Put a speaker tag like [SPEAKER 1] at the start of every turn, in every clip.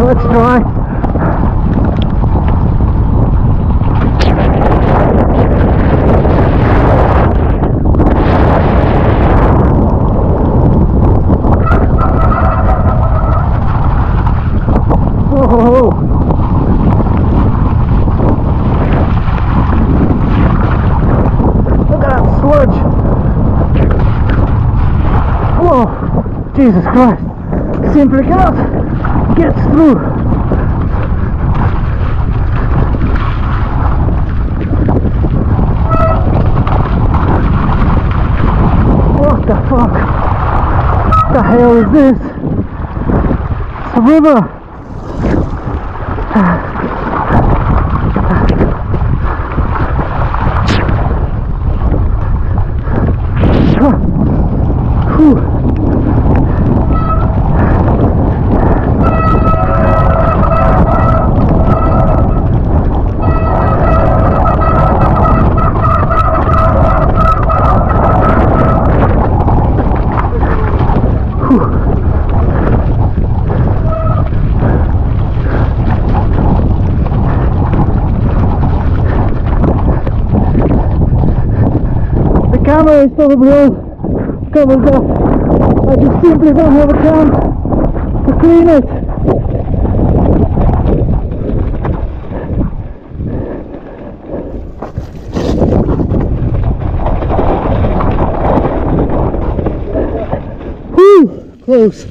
[SPEAKER 1] Let's try. Oh. Look at that sludge. Oh, Jesus Christ. Simply cannot get through. What the fuck? What the hell is this? It's a river. The camera is probably all covered up. I just simply don't have a chance to clean it. Whew, close.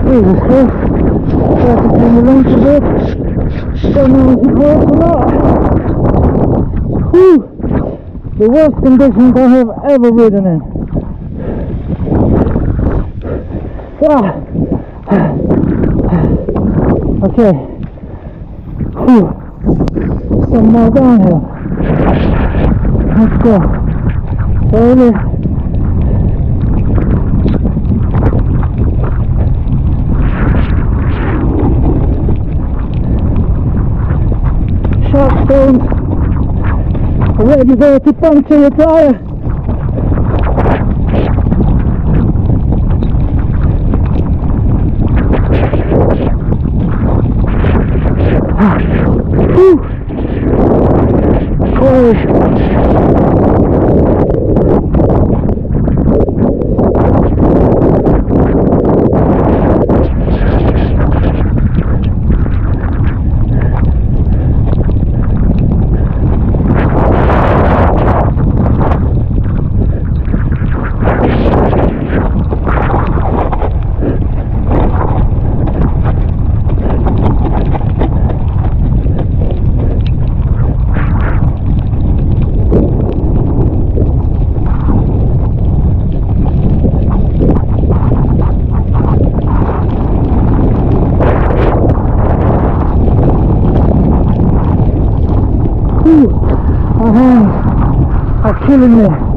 [SPEAKER 1] Jesus Christ, I have to turn the length a bit. Don't know if it works or not. Whew! The worst conditions I have ever ridden in. Ah. Okay. Whew. Some more downhill. Let's go. Slowly. Sharp stones ready there to puncture your tire. Cold. My hands are killing me.